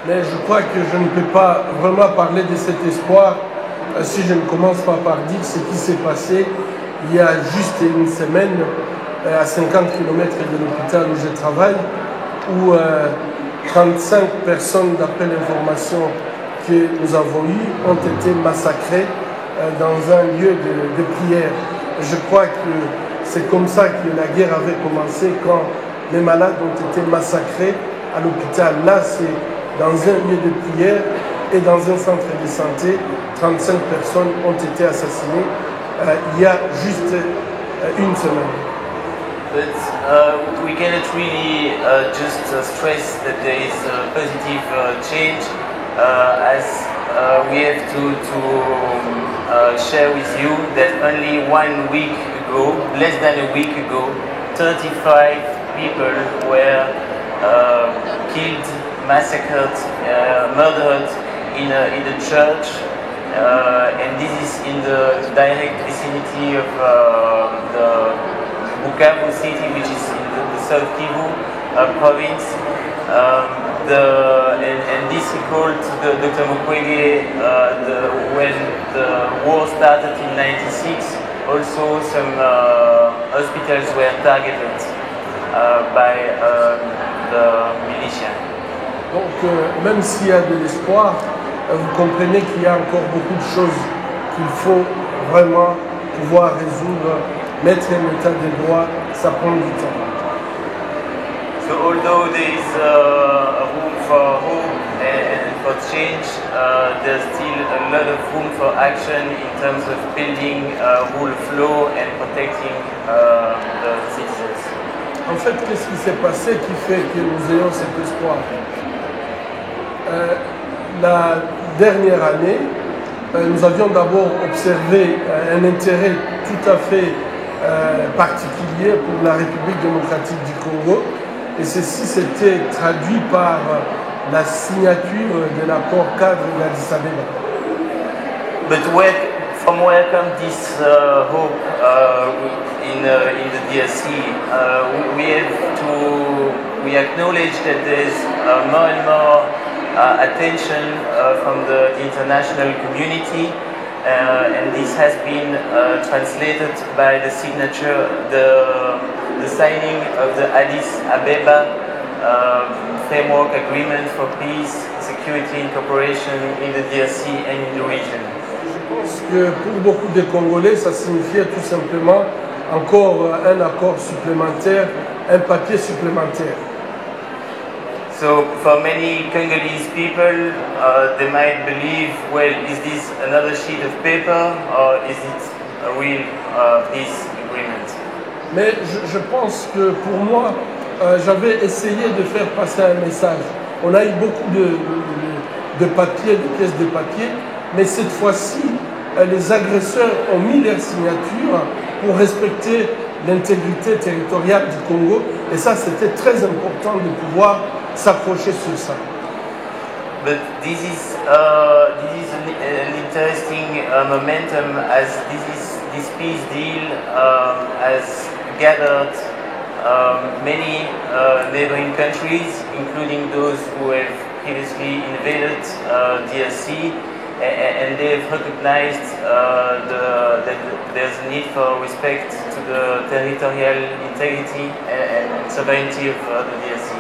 Mais je crois que je ne peux pas vraiment parler de cet espoir si je ne commence pas par dire ce qui s'est passé il y a juste une semaine à 50 km de l'hôpital où je travaille, où 35 personnes, d'après l'information que nous avons eue, ont été massacrées dans un lieu de prière. Je crois que c'est comme ça que la guerre avait commencé, quand les malades ont été massacrés à l'hôpital. Là, c'est dans un lieu de prière et dans un centre de santé. 35 personnes ont été assassinées il y a juste une semaine. But we cannot really just stress that there is a positive change, as we have to share with you that only 1 week ago, less than a week ago, 35 people were killed, massacred, murdered in a church, and this is in the direct vicinity of the Bukavu city, which is in the South Kivu province. And this recalled to Dr. Mukwege when the war started in '96. Also, some hospitals were targeted by the militia. Donc, même s'il y a de l'espoir, vous comprenez qu'il y a encore beaucoup de choses qu'il faut vraiment pouvoir résoudre. Mettre un état de droit, ça prend du temps. So although there is room for hope and for change, there's still a lot of room for action in terms of building rule of law and protecting the citizens. En fait, qu'est-ce qui s'est passé qui fait que nous ayons cet espoir? La dernière année, nous avions d'abord observé un intérêt tout à fait particulier pour la République démocratique du Congo, et ceci s'était traduit par la signature de l'accord cadre d'Addis Abeba. But from where comes this hope in the DRC? We acknowledge that there is more and more attention from the international community. And this has been translated by the signature, the signing of the Addis Abeba Framework Agreement for Peace, Security and Cooperation in the DRC and in the region. Je pense que pour beaucoup de Congolais, ça signifiait tout simplement encore un accord supplémentaire, un papier supplémentaire. So for many Congolese people, they might believe, well, is this another sheet of paper or is it a real peace agreement? Mais je pense que pour moi, j'avais essayé de faire passer un message. On a eu beaucoup de papiers, de pièces de papier, mais cette fois-ci, les agresseurs ont mis leur signature pour respecter l'intégrité territoriale du Congo. Et ça, c'était très important de pouvoir s'accrocher sur ça. But this is an interesting momentum, as this peace deal has gathered many neighboring countries, including those who have previously invaded DRC, and they have recognized that there's a need for respect to the territorial integrity and sovereignty of the DRC.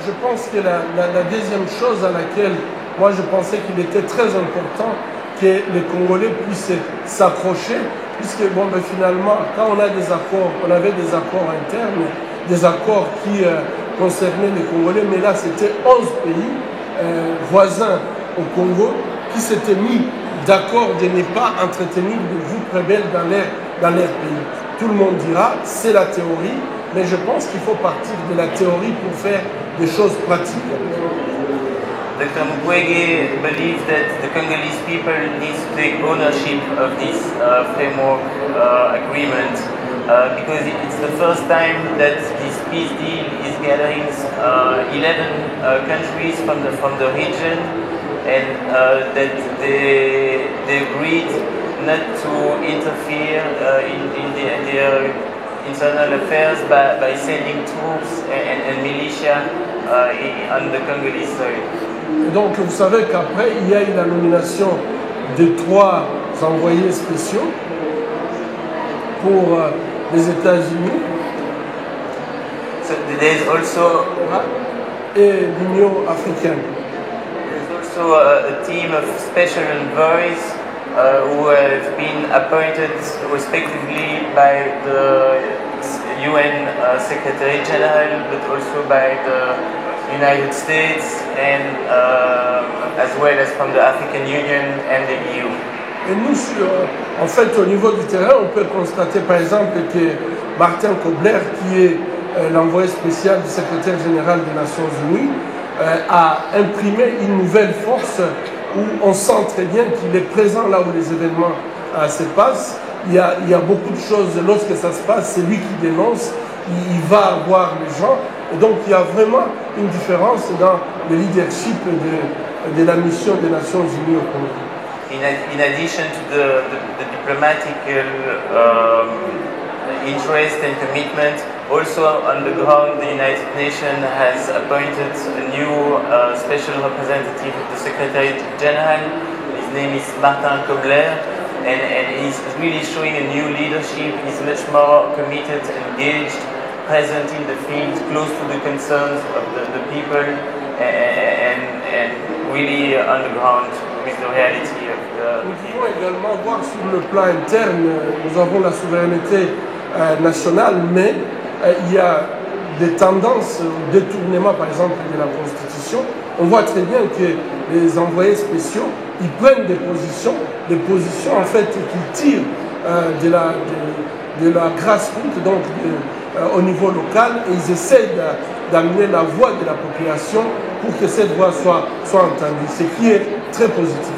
Je pense que la deuxième chose à laquelle moi je pensais qu'il était très important que les Congolais puissent s'accrocher, puisque bon, ben, finalement, quand on a des accords, on avait des accords internes, des accords qui concernaient les Congolais, mais là c'était 11 pays voisins au Congo qui s'étaient mis d'accord de ne pas entretenir de groupes rebelles dans leur pays. Tout le monde dira, c'est la théorie, mais je pense qu'il faut partir de la théorie pour faire des choses pratiques. Dr. Mukwege believes that the Congolese people need to take ownership of this framework agreement because it's the first time that this peace deal is gathering 11 countries from the region, and that they agreed not to interfere in their internal affairs by sending troops and militia on the Congolese soil. Et donc vous savez qu'après, il y a eu la nomination de 3 envoyés spéciaux pour les États-Unis. So there's also et l'Union africaine. There's also a team of special envoys who have been appointed respectively by the UN Secretary General, but also by the United States and as well as from the African Union and the EU. Et nous, en fait, au niveau du terrain, on peut constater par exemple que Martin Kobler, qui est l'envoyé spécial du secrétaire général des Nations Unies, a imprimé une nouvelle force où on sent très bien qu'il est présent là où les événements se passent. Il y a beaucoup de choses, lorsque ça se passe, c'est lui qui dénonce, il va voir les gens. Et donc il y a vraiment une différence dans le leadership de la mission des Nations Unies au Congo. In addition to the diplomatic interest and commitment, also on the ground the United Nations has appointed a new special representative of the Secretary General. His name is Martin Kobler, and he's really showing a new leadership. He's much more committed, engaged, present in the field, close to the concerns of the people, and really on the ground with the reality of the Nous pouvons également voir sur le plan interne, nous avons la souveraineté nationale, mais il y a des tendances au détournement, par exemple, de la Constitution. On voit très bien que les envoyés spéciaux, ils prennent des positions en fait qui tirent de la grassroots, donc au niveau local, et ils essaient d'amener la voix de la population pour que cette voix soit entendue, ce qui est très positif.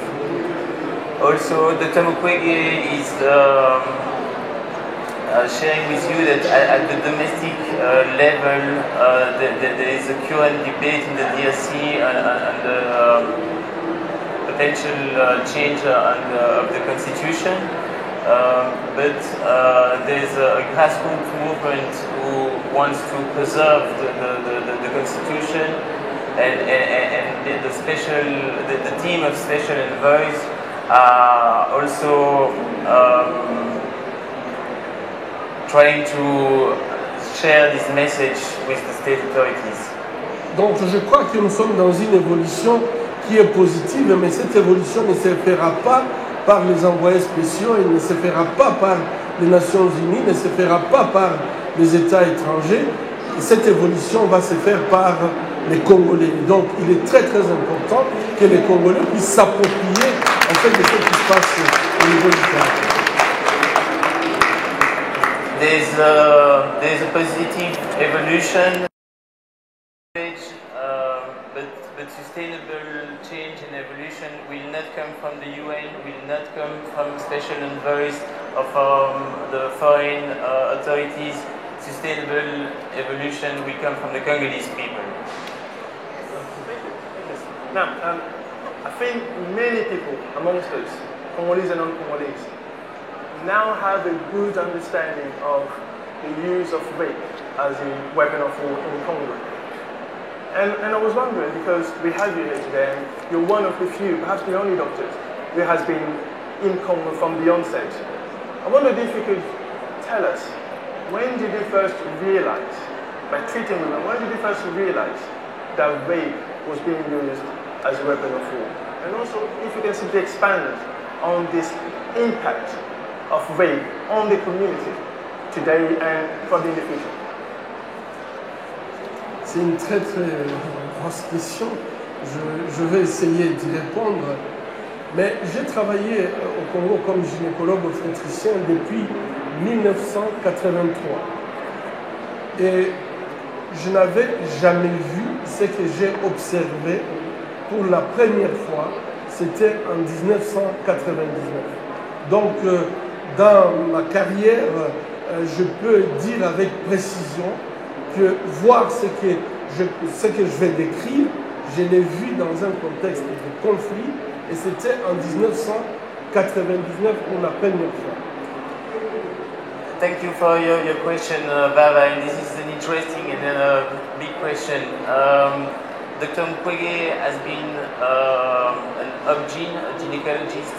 Also, the Tamukwege is sharing with you that at the domestic level, there is a current debate in the DRC on the potential change of the constitution. But there's a grassroots movement who wants to preserve the constitution, and the team of special envoys are also trying to share this message with the state authorities. Donc je crois que nous sommes dans une évolution qui est positive, mais cette évolution ne se fera pas par les envoyés spéciaux, elle ne se fera pas par les Nations Unies, ne se fera pas par les États étrangers. Cette évolution va se faire par les Congolais. Donc il est très très important que les Congolais puissent s'approprier en fait de ce qui se passe au niveau du terrain. There's a positive evolution, but sustainable change and evolution will not come from the UN, will not come from special envoys or from the foreign authorities. Sustainable evolution will come from the Congolese people. Now, I think many people amongst us, Congolese and non-Congolese, now have a good understanding of the use of rape as a weapon of war in Congo. And I was wondering, because we have you here today, and you're one of the few, perhaps the only doctor, who has been in Congo from the onset. I wondered if you could tell us, when did you first realize, by treating women, when did you first realize that rape was being used as a weapon of war? And also, if you can simply expand on this impact of rape on the community today and probably in the future. C'est une très très grosse question. Je vais essayer d'y répondre. Mais j'ai travaillé au Congo comme gynécologue obstétricien depuis 1983. Et je n'avais jamais vu ce que j'ai observé pour la première fois. C'était en 1999. Donc, dans ma carrière, je peux dire avec précision que voir ce que je vais décrire, je l'ai vu dans un contexte de conflit, et c'était en 1999 pour la première fois. Thank you for your question, Baba, and this is an interesting and a big question. Dr. Mukwege has been an obgyn, a gynecologist,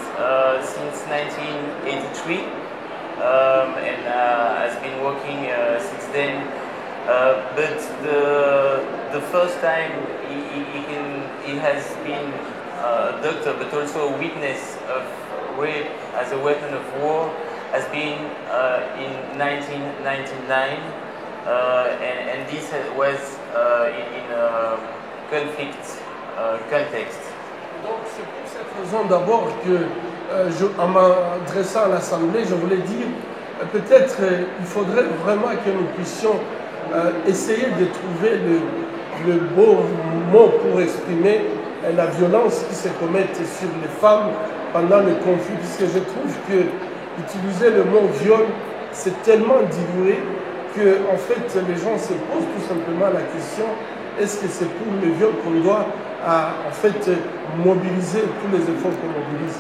since 1983 and has been working since then. But the first time he has been a doctor, but also a witness of rape as a weapon of war, has been in 1999, and this was in a conflict context. Donc c'est pour cette raison d'abord que, en m'adressant à l'Assemblée, je voulais dire peut-être il faudrait vraiment que nous puissions essayer de trouver le beau mot pour exprimer la violence qui se commet sur les femmes pendant le conflit, puisque je trouve que utiliser le mot viol, c'est tellement dilué que en fait les gens se posent tout simplement la question: est-ce que c'est pour le viol qu'on doit en fait mobiliser tous les efforts qu'on mobilise?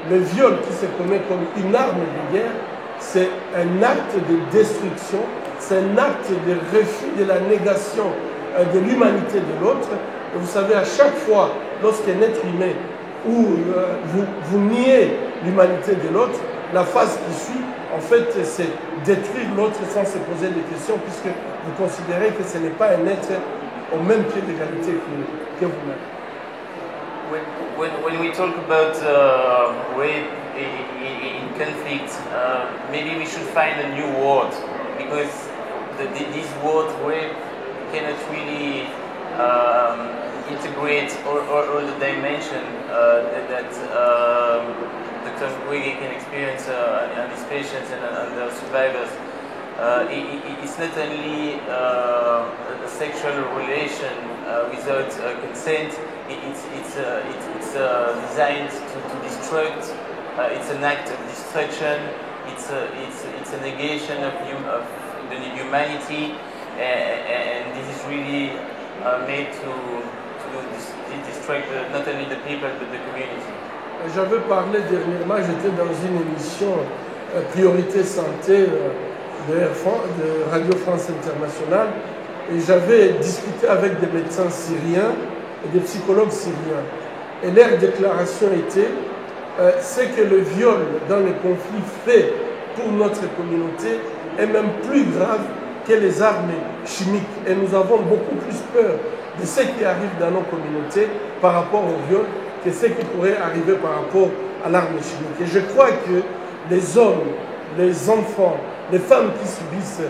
Le viol qui se commet comme une arme de guerre, c'est un acte de destruction, c'est un acte de refus de la négation de l'humanité de l'autre. Et vous savez, à chaque fois, lorsqu'un être humain ou vous niez l'humanité de l'autre, la phase qui suit, en fait, c'est détruire l'autre sans se poser des questions, puisque vous considérez que ce n'est pas un être au même pied d'égalité que vous-même. When we talk about rape in conflict, maybe we should find a new word, because this word rape cannot really integrate all the dimension that Dr. Mukwege can experience on his patients and on the survivors. It's not only a sexual relation without consent. It's designed to destruct. It's an act of destruction. It's a negation of the humanity, and this is really made to destruct not only the people but the community. J'avais parlé dernièrement, j'étais dans une émission Priorité Santé de Radio France Internationale, et j'avais discuté avec des médecins syriens et des psychologues syriens. Et leur déclaration était c'est que le viol dans les conflits faits pour notre communauté est même plus grave que les armes chimiques. Et nous avons beaucoup plus peur de ce qui arrive dans nos communautés par rapport au viol que ce qui pourrait arriver par rapport à l'arme chimique. Et je crois que les hommes, les enfants, les femmes qui subissent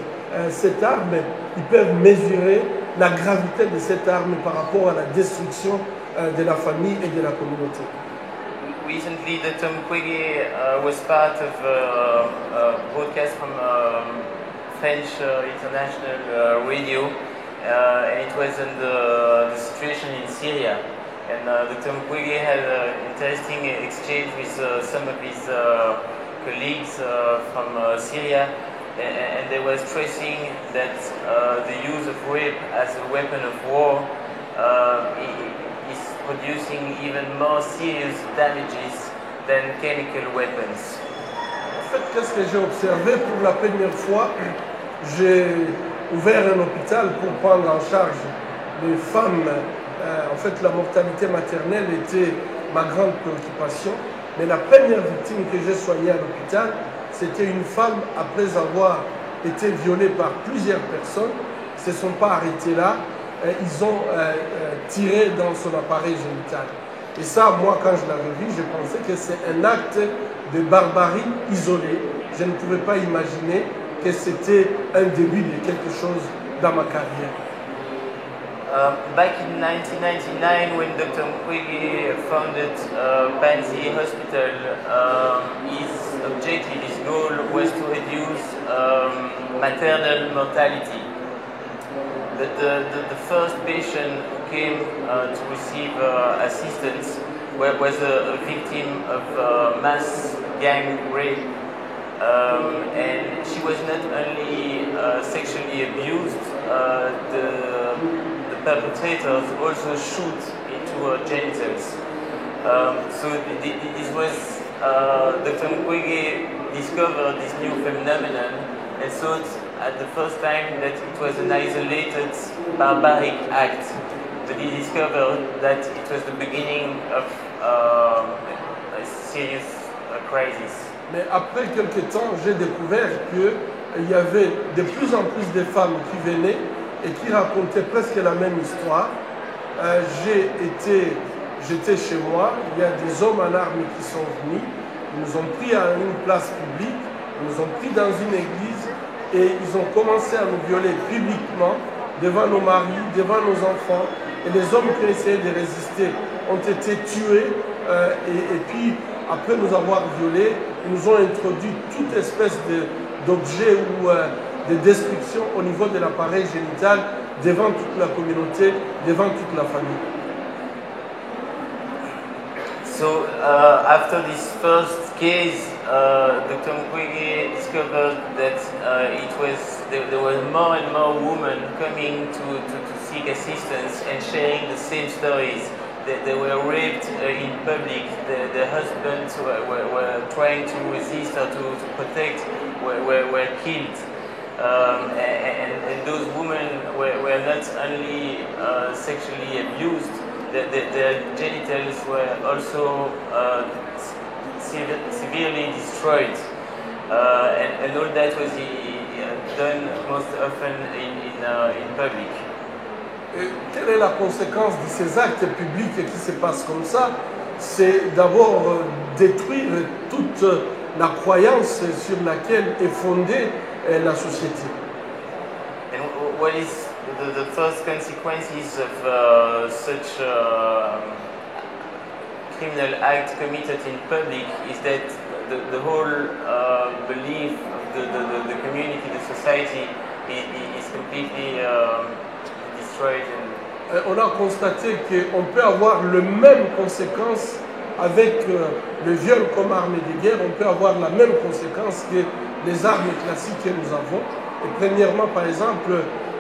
cette arme, ils peuvent mesurer la gravité de cette arme par rapport à la destruction de la famille et de la communauté. Recently, Dr. Mukwege was part of a broadcast from French international radio, and it was on the situation in Syria. And Dr. Mukwege had an interesting exchange with some of his colleagues from Syria, and they were stressing that the use of rape as a weapon of war is producing even more serious damages than chemical weapons. En fait, qu'est-ce que j'ai observé? Pour la première fois, j'ai ouvert un hôpital pour prendre en charge les femmes. En fait, la mortalité maternelle était ma grande préoccupation. Mais la première victime que j'ai soignée à l'hôpital, c'était une femme après avoir été violée par plusieurs personnes. Ils ne se sont pas arrêtés là. Ils ont tiré dans son appareil génital. Et ça, moi, quand je l'avais vu, je pensais que c'est un acte de barbarie isolé. Je ne pouvais pas imaginer que c'était un début de quelque chose dans ma carrière. Back in 1999, when Dr. Mukwege founded Panzi Hospital, his objective, his goal was to reduce maternal mortality. The first patient who came to receive assistance was a victim of mass gang rape, and she was not only sexually abused, the perpetrators also shoot into her genitals. So this was, Dr. Mukwege discovered this new phenomenon and thought at the first time that it was an isolated barbaric act. they discovered that it was the beginning of a serious crisis. Mais après quelques temps, j'ai découvert qu'il y avait de plus en plus de femmes qui venaient et qui racontaient presque la même histoire. J'étais chez moi, il y a des hommes en armes qui sont venus, ils nous ont pris à une place publique, ils nous ont pris dans une église et ils ont commencé à nous violer publiquement devant nos maris, devant nos enfants. Et les hommes qui ont essayé de résister ont été tués et puis après nous avoir violés, ils nous ont introduit toute espèce d'objets ou de destruction au niveau de l'appareil génital devant toute la communauté, devant toute la famille. So after this first case, Dr. Mukwege discovered that there were more and more women coming to seek assistance and sharing the same stories. They were raped in public, the husbands were trying to resist or to protect, were killed. And those women were not only sexually abused, their genitals were also severely destroyed. And all that was done most often in public. Et quelle est la conséquence de ces actes publics qui se passent comme ça? C'est d'abord détruire toute la croyance sur laquelle est fondée la société. And what is the first consequences of such criminal act committed in public is that the whole belief of the community, the society is completely on a constaté qu'on peut avoir les mêmes conséquences avec le viol comme arme de guerre, on peut avoir la même conséquence que les armes classiques que nous avons. Et premièrement, par exemple,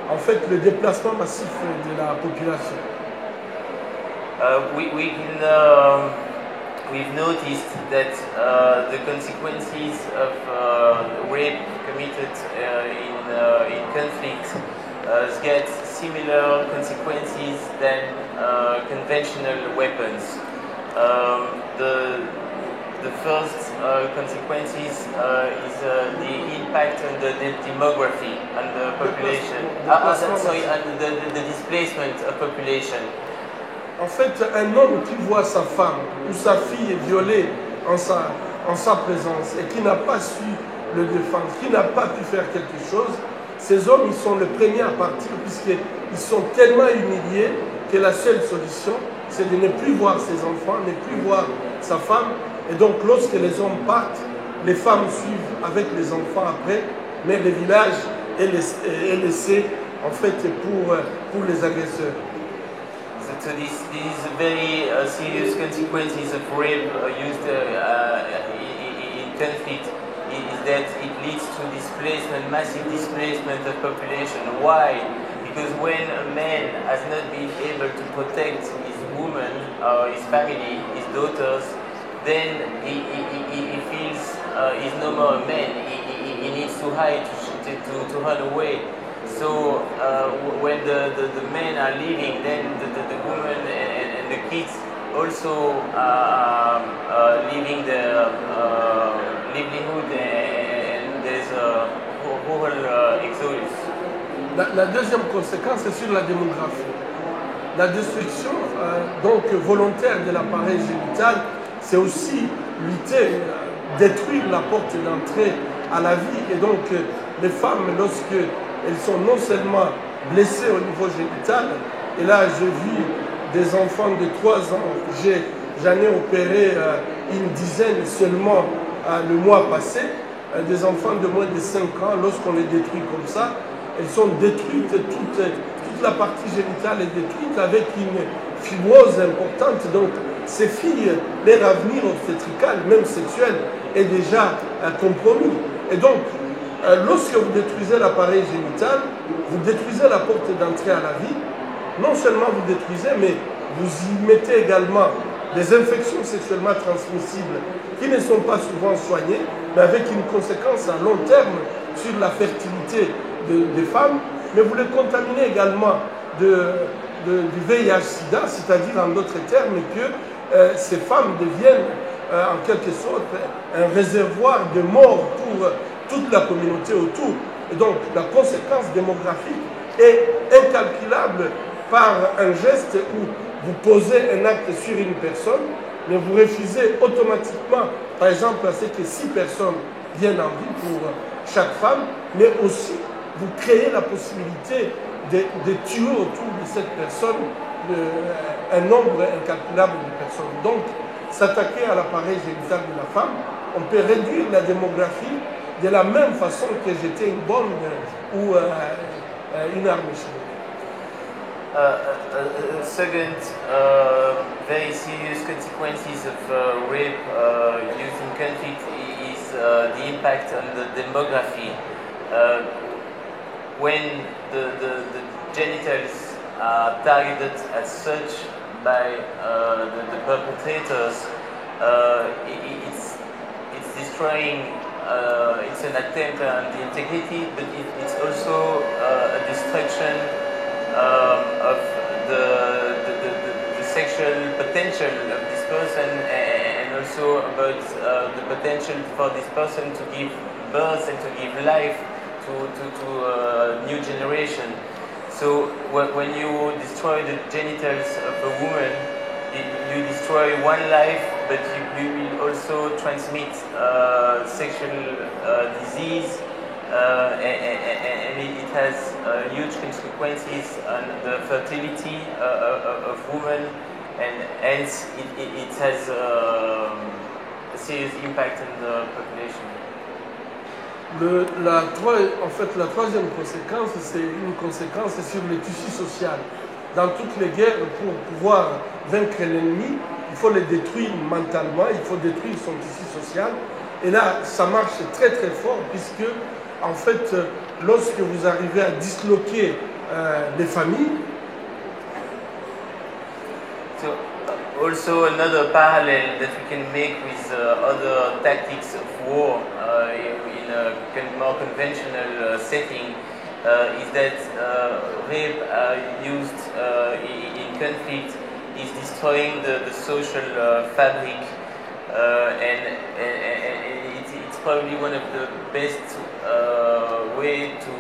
en fait, le déplacement massif de la population. We've noticed that the consequences of rape committed in conflict get similar consequences than conventional weapons. The first consequences is the impact on the demography and the population. And the displacement of population. En fait, un homme qui voit sa femme ou sa fille est violée en sa présence et qui n'a pas su le défendre, qui n'a pas pu faire quelque chose, ces hommes, ils sont les premiers à partir puisqu'ils sont tellement humiliés que la seule solution, c'est de ne plus voir ses enfants, ne plus voir sa femme. Et donc, lorsque les hommes partent, les femmes suivent avec les enfants après, mais le village est laissé en fait pour les agresseurs. So this is very serious consequences of rape used in conflict. Is that it leads to displacement, massive displacement of population. Why? Because when a man has not been able to protect his woman, his family, his daughters, then he feels he's no more a man. He needs to hide, to run away. So when the men are leaving, then the women and the kids also leaving their livelihood, and there's a whole exodus. La deuxième conséquence, c'est sur la démographie. La destruction donc volontaire de l'appareil génital, c'est aussi lutter, détruire la porte d'entrée à la vie. Et donc les femmes, lorsqu'elles sont non seulement blessées au niveau génital, et là j'ai vu des enfants de 3 ans, j'en ai opéré une dizaine seulement le mois passé, des enfants de moins de 5 ans, lorsqu'on les détruit comme ça, elles sont détruites, toute la partie génitale est détruite avec une fibrose importante. Donc ces filles, leur avenir obstétrical, même sexuel, est déjà compromis. Et donc, lorsque vous détruisez l'appareil génital, vous détruisez la porte d'entrée à la vie. Non seulement vous détruisez, mais vous y mettez également des infections sexuellement transmissibles qui ne sont pas souvent soignées, mais avec une conséquence à long terme sur la fertilité des femmes. Mais vous les contaminez également du VIH-Sida, c'est-à-dire en d'autres termes que ces femmes deviennent en quelque sorte un réservoir de mort pour toute la communauté autour. Et donc la conséquence démographique est incalculable par un geste où vous posez un acte sur une personne, mais vous refusez automatiquement, par exemple, à ce que 6 personnes viennent en vie pour chaque femme, mais aussi vous créez la possibilité de tuer autour de cette personne un nombre incalculable de personnes. Donc, s'attaquer à l'appareil génital de la femme, on peut réduire la démographie de la même façon que jeter une bombe ou une arme chimique. Second, very serious consequences of rape used in conflict is the impact on the demography. When the genitals are targeted as such by the perpetrators, it's destroying, it's an attempt on the integrity, but it's also a destruction of the sexual potential of this person, and also about the potential for this person to give birth and to give life to a new generation. So when you destroy the genitals of a woman, you destroy one life, but you will also transmit sexual disease, and it has huge consequences on the fertility of women, and hence it has a serious impact on the population. La troisième conséquence, c'est une conséquence sur le tissu social. Dans toutes les guerres, pour pouvoir vaincre l'ennemi, il faut le détruire mentalement, il faut détruire son tissu social. Et là, ça marche très très fort, puisque en fait, lorsque vous arrivez à disloquer les familles. So, also another parallel that we can make with other tactics of war in a more conventional setting is that rape used in conflict is destroying the social fabric, and it's probably one of the best way to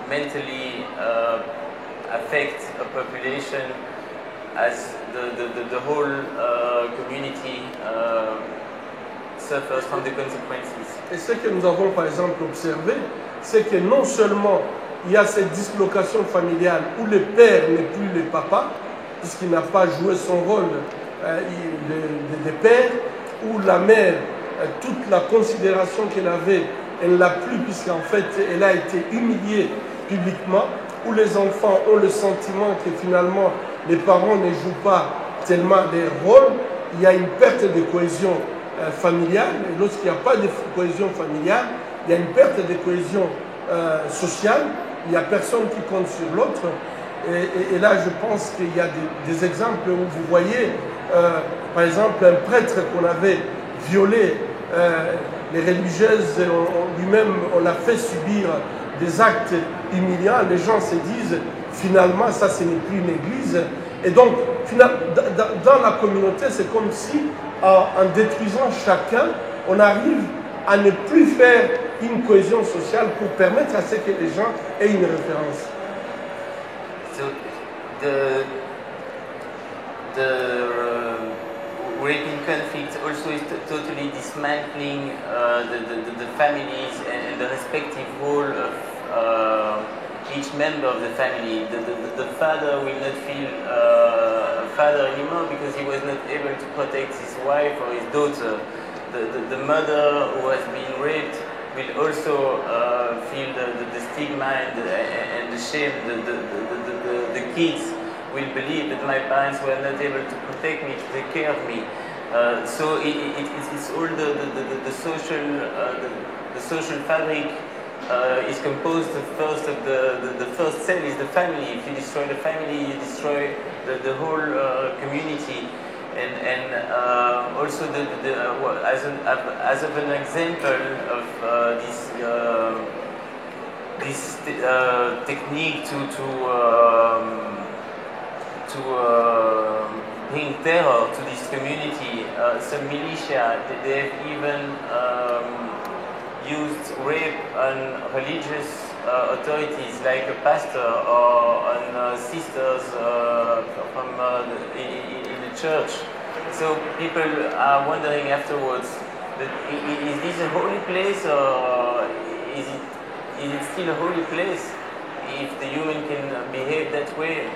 mentally affect a population, as the whole community suffers from the consequences. Et ce que nous avons par exemple observé, c'est que non seulement il y a cette dislocation familiale où le père n'est plus le papa, puisqu'il n'a pas joué son rôle de père, où la mère, toute la considération qu'elle avait, elle ne l'a plus, puisqu'en fait elle a été humiliée publiquement, où les enfants ont le sentiment que finalement les parents ne jouent pas tellement leur rôle. Il y a une perte de cohésion familiale, et lorsqu'il n'y a pas de cohésion familiale, il y a une perte de cohésion sociale, il n'y a personne qui compte sur l'autre. Et là, je pense qu'il y a des exemples où vous voyez, par exemple, un prêtre qu'on avait violé, les religieuses, lui-même, on l'a fait subir des actes humiliants. Les gens se disent, finalement, ça, ce n'est plus une église. Et donc, dans la communauté, c'est comme si, en détruisant chacun, on arrive à ne plus faire une cohésion sociale pour permettre à ce que les gens aient une référence. So the rape in conflict also is totally dismantling the families and the respective role of each member of the family. The father will not feel a father anymore because he was not able to protect his wife or his daughter. The mother who has been raped will also feel the stigma and the shame. The kids will believe that my parents were not able to protect me, to take care of me. So it's all the social fabric is composed first of the first cell is the family. If you destroy the family, you destroy the whole community. And also as of an example of this technique to terror to this community. Some militia, they have even used rape on religious authorities like a pastor or on sisters in the church. So people are wondering afterwards, is this a holy place or is it still a holy place if the human can behave that way?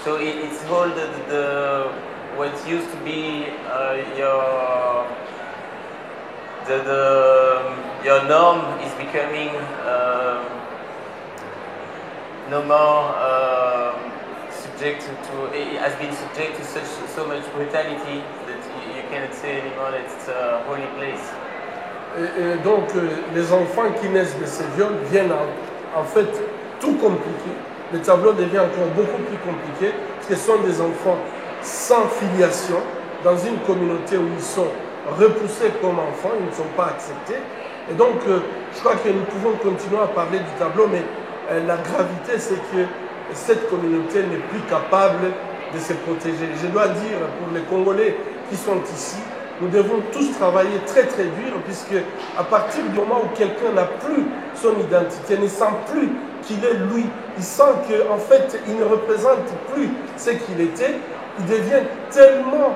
So it's all what used to be your norm is becoming no more subject to. It has been subject to so much brutality that you cannot say anymore that it's a holy place. Et donc les enfants qui naissent de ces viols viennent en fait tout compliquer. Le tableau devient encore beaucoup plus compliqué parce que ce sont des enfants sans filiation dans une communauté où ils sont repoussés comme enfants, ils ne sont pas acceptés. Et donc, je crois que nous pouvons continuer à parler du tableau, mais la gravité, c'est que cette communauté n'est plus capable de se protéger. Je dois dire, pour les Congolais qui sont ici, nous devons tous travailler très très dur, puisque à partir du moment où quelqu'un n'a plus son identité, ne sent plus qu'il est lui, il sent qu'en fait, il ne représente plus ce qu'il était, il devient tellement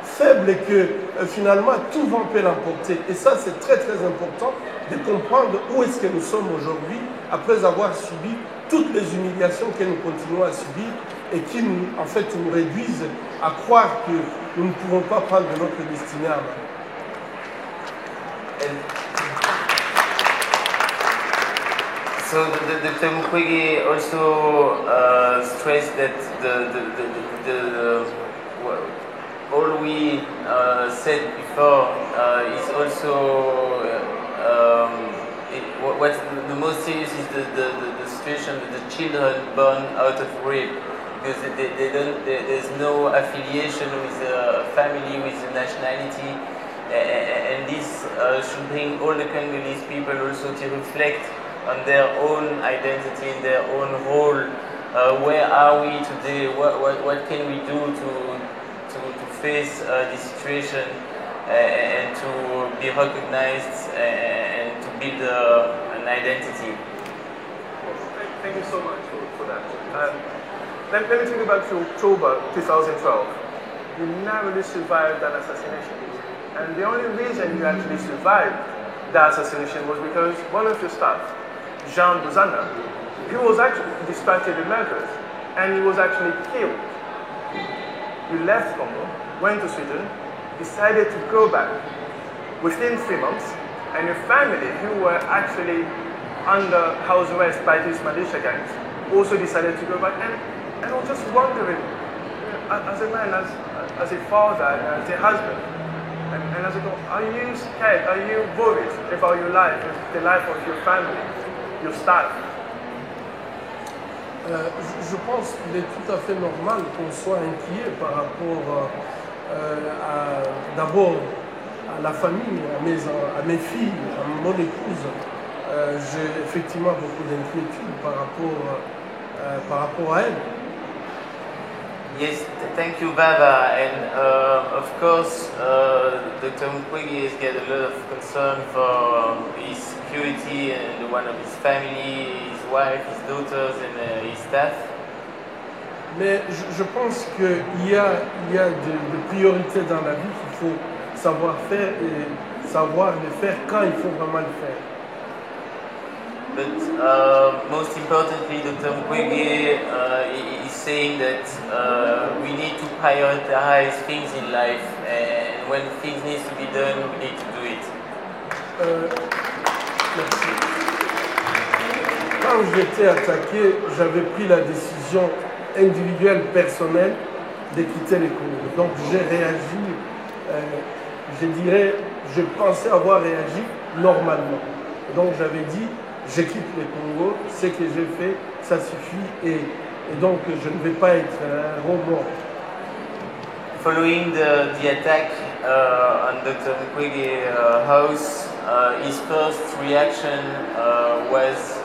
faible que finalement tout vent peut l'emporter. Et ça, c'est très très important de comprendre où est-ce que nous sommes aujourd'hui après avoir subi toutes les humiliations que nous continuons à subir et qui nous, en fait, nous réduisent à croire que nous ne pouvons pas prendre notre destinée à main. So Dr. Mukwege also stressed that all we said before is also what's the most serious is the situation with the children born out of rape, because there's no affiliation with a family, with a nationality, and this should bring all the Congolese people also to reflect on their own identity, in their own role. Where are we today? What can we do to face this situation and to be recognized and to build an identity? Thank you so much for that. Let me take you back to October 2012. You narrowly survived that assassination. And the only reason you actually survived that assassination was because one of your staff, Jean Bozana, he was actually distracted with murderers, and he was actually killed. You left Congo, went to Sweden, decided to go back within 3 months, and your family, who were actually under house arrest by these militia gangs, also decided to go back. And I was just wondering, as a man, as a father, as a husband, and as a girl, are you scared? Are you worried about your life, the life of your family, your staff? Je pense qu'il est tout à fait normal qu'on soit inquiet par rapport d'abord à la famille, à mes filles, à mon épouse. J'ai effectivement beaucoup d'inquiétude par rapport à elles. Yes, thank you, Baba. And of course, Dr. Mukwege has got a lot of concern for his security and the one of his family, his wife, his daughters, and his staff. Mais je pense qu'il y a des priorités dans la vie qu'il faut savoir faire et savoir les faire quand il faut vraiment le faire. But most importantly, Dr. Mukwege is saying that we need to prioritize things in life, and when things need to be done, we need to do it. Merci. Quand j'étais attaqué, j'avais pris la décision individuelle, personnelle, de quitter les Congo. Donc j'ai réagi, je dirais, je pensais avoir réagi normalement. Donc j'avais dit, je quitte le Congo, ce que j'ai fait, ça suffit, et donc je ne vais pas être un robot. Following the attack on Dr. Mukwege house, his first reaction was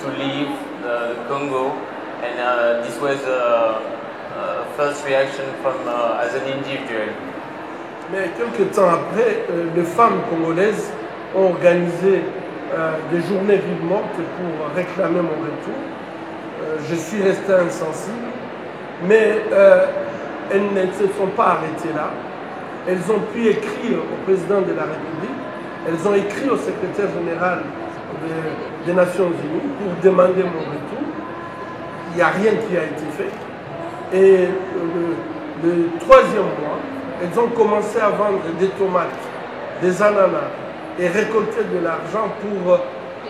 to leave Congo, and this was first reaction from as an individual. Mais quelques temps après, les femmes congolaises ont organisé des journées vives mortes pour réclamer mon retour. Je suis resté insensible, mais elles ne se sont pas arrêtées là. Elles ont pu écrire au président de la République, elles ont écrit au secrétaire général des Nations Unies pour demander mon retour. Il n'y a rien qui a été fait. Et le troisième mois, elles ont commencé à vendre des tomates, des ananas et récolter de l'argent pour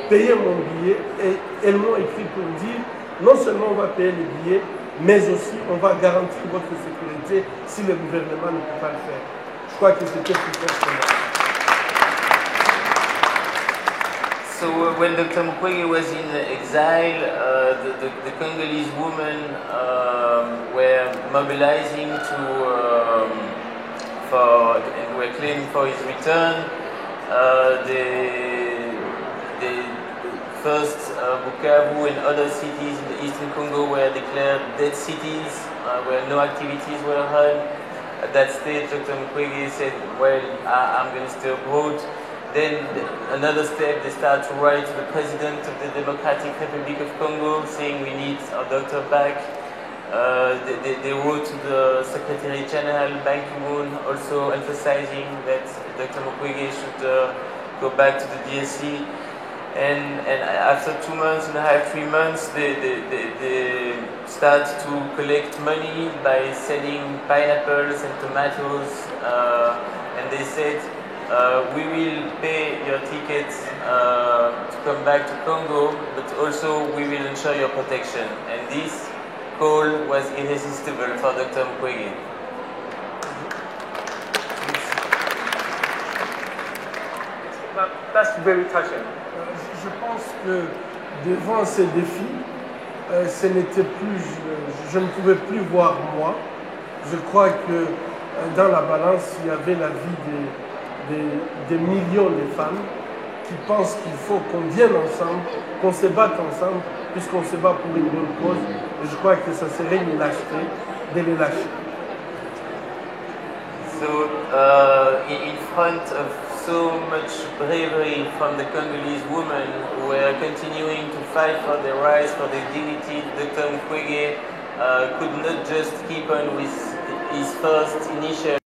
payer mon billet. Et elles m'ont écrit pour dire, non seulement on va payer les billets, mais aussi on va garantir votre sécurité si le gouvernement ne peut pas le faire. Je crois que c'était plus fort que moi. So when Dr. Mukwege was in exile, the Congolese women were mobilizing and were claiming for his return. The first Bukavu and other cities in the eastern Congo were declared dead cities, where no activities were held. At that stage, Dr. Mukwege said, well, I'm going to stay abroad. Then another step, they start to write to the president of the Democratic Republic of Congo saying we need our doctor back. They wrote to the Secretary General Ban Ki-moon also emphasizing that Dr. Mukwege should go back to the DSC. And after 2 months and a half, 3 months, they start to collect money by selling pineapples and tomatoes. And they said, we will pay your tickets to come back to Congo, but also we will ensure your protection. And this call was irresistible for Dr. Mukwege. That's very touching. Je pense que devant ces défis, ce n'était plus, je ne pouvais plus voir moi. Je crois que dans la balance, il y avait la vie des millions de femmes qui pensent qu'il faut qu'on vienne ensemble, qu'on se batte ensemble, puisqu'on se bat pour une bonne cause. Et je crois que ça serait une lâcheté de les lâcher. So, in front of so much bravery from the Congolese women who were continuing to fight for their rights, for their dignity, Dr. Mukwege could not just keep on with his first initial